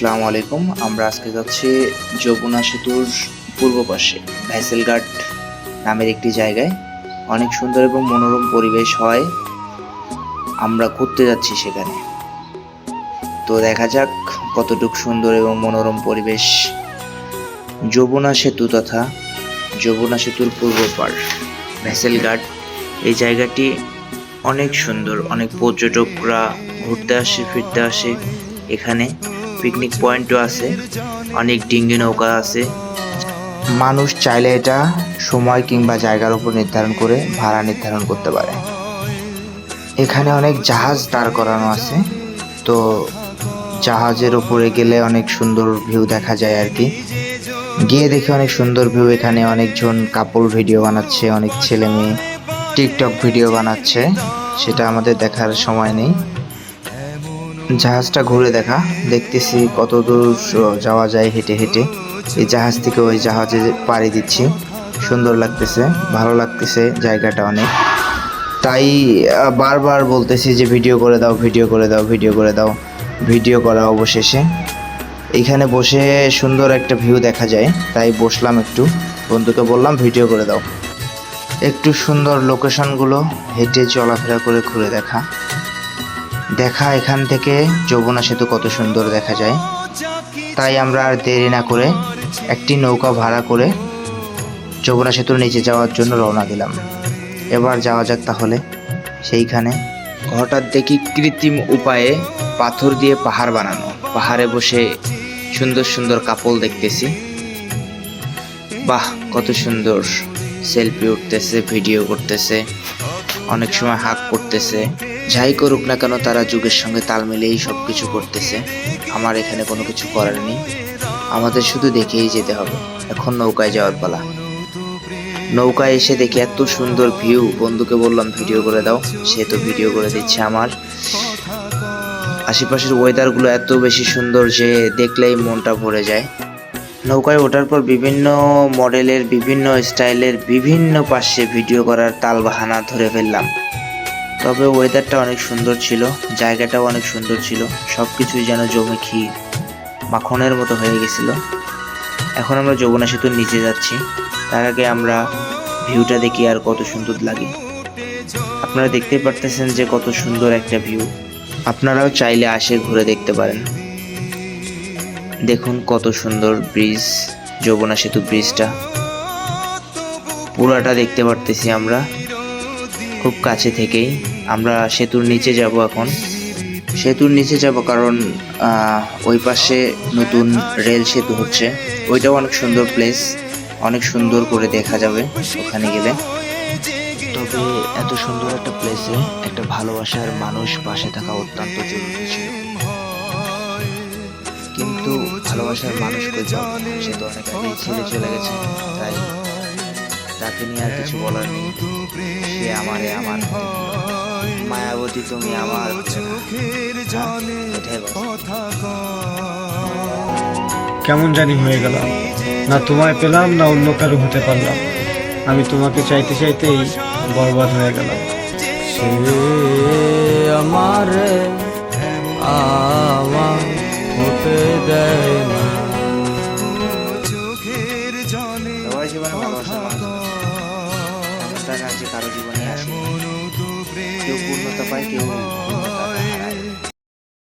আসসালামু আলাইকুম। আমরা আজকে যাচ্ছি যমুনা সেতুর পূর্ব পাশে ভেসেল ঘাট নামের একটি জায়গায়। অনেক সুন্দর এবং মনোরম পরিবেশ হয়। আমরা ঘুরতে যাচ্ছি সেখানে। তো দেখা যাক কতটুকু সুন্দর এবং মনোরম পরিবেশ। যমুনা সেতু তথা যমুনা সেতুর পূর্ব পার ভেসেল ঘাট, এই জায়গাটি অনেক সুন্দর। অনেক পর্যটকরা ঘুরতে আসে, ফিরতে আসে। এখানে পিকনিক পয়েন্টও আছে, অনেক ডিঙ্গি নৌকা আছে। মানুষ চাইলে এটা সময় কিংবা জায়গার উপর নির্ধারণ করে ভাড়া নির্ধারণ করতে পারে। এখানে অনেক জাহাজ দাঁড় করানো আছে। তো জাহাজের উপরে গেলে অনেক সুন্দর ভিউ দেখা যায় আর কি। গিয়ে দেখে অনেক সুন্দর ভিউ। এখানে অনেকজন কাপল ভিডিও বানাচ্ছে, অনেক ছেলে মেয়ে টিকটক ভিডিও বানাচ্ছে। সেটা আমাদের দেখার সময় নেই। জাহাজটা ঘুরে দেখতেছি কত দূর যাওয়া যায় হেঁটে হেঁটে। এই জাহাজ থেকে ওই জাহাজে পাড়ি দিচ্ছি। সুন্দর লাগতেছে, ভালো লাগতেছে জায়গাটা অনেক। তাই বারবার বলতেছি যে ভিডিও করে দাও, ভিডিও করে দাও, ভিডিও করে দাও। ভিডিও করা অবশেষে এইখানে বসে সুন্দর একটা ভিউ দেখা যায়। তাই বসলাম, একটু বন্ধুকে বললাম ভিডিও করে দাও। একটু সুন্দর লোকেশনগুলো হেঁটে চলাফেরা করে ঘুরে দেখা এখান থেকে যমুনা সেতু কত সুন্দর দেখা যায়। তাই আমরা আর দেরি না করে একটি নৌকা ভাড়া করে যমুনা সেতুর নিচে যাওয়ার জন্য রওনা দিলাম। এবার যাওয়া যাক তাহলে সেইখানে। হঠাৎ দেখি কৃত্রিম উপায়ে পাথর দিয়ে পাহাড় বানানো। পাহাড়ে বসে সুন্দর সুন্দর কাপল দেখতেছি। বাহ, কত সুন্দর। সেলফি উঠতেছে, ভিডিও করতেছে, অনেক সময় হাক করতেছে। যাই করুক না কেন, তারা যুগের সঙ্গে তাল মিলিয়েই সব কিছু করতেছে। আমার এখানে কোনো কিছু করার নেই, আমাদের শুধু দেখেই যেতে হবে। এখন নৌকায় যাওয়ার পালা। নৌকায় এসে দেখি এত সুন্দর ভিউ। বন্ধুকে বললাম ভিডিও করে দাও, সে তো ভিডিও করে দিচ্ছে। আমার আশেপাশের ওয়েদারগুলো এত বেশি সুন্দর যে দেখলেই মনটা ভরে যায়। নৌকায় ওঠার পর বিভিন্ন মডেলের, বিভিন্ন স্টাইলের, বিভিন্ন পাশে ভিডিও করার তাল বাহানা ধরে ফেললাম। তবে ওয়েদারটা অনেক সুন্দর ছিল, জায়গাটাও অনেক সুন্দর ছিল। সব কিছুই যেন জমে ক্ষীর, মাখনের মতো হয়ে গেছিল। এখন আমরা যমুনা সেতুর নিচে যাচ্ছি। তার আগে আমরা ভিউটা দেখি আর কত সুন্দর লাগে। আপনারা দেখতে পারতেছেন যে কত সুন্দর একটা ভিউ। আপনারাও চাইলে আসে ঘুরে দেখতে পারেন। দেখুন কত সুন্দর ব্রিজ, যমুনা সেতু ব্রিজটা পুরাটা দেখতে পারতেছি আমরা খুব কাছে থেকেই। আমরা সেতুর নিচে যাব এখন। সেতুর নিচে যাব কারণ ওই পাশে নতুন রেল সেতু হচ্ছে। ওইটাও অনেক সুন্দর প্লেস, অনেক সুন্দর করে দেখা যাবে ওখানে গেলে। তবে এত সুন্দর একটা প্লেসে একটা ভালোবাসার মানুষ পাশে থাকা অত্যন্ত জরুরি ছিল। কিন্তু ভালোবাসার মানুষ কই যাও, সে তো অনেক আগেই ছেড়ে চলে গেছে। তাই তাকে নিয়ে আর কিছু বলার নেই। সে আমারে আমার মায়াবতী, তুমি আমার। কেমন জানি হয়ে গেল, না তোমায় পেলাম না অন্য কারো হতে পারলাম। আমি তোমাকে চাইতে চাইতেই বরবাদ হয়ে গেলাম। সে আমার আমার হতে দেয় না। সবার জীবনে ভালোবাসার মানুষ কারো জীবনে আসে। কেউ পূর্ণতা পায়, কেউ পূর্ণতা হারায়।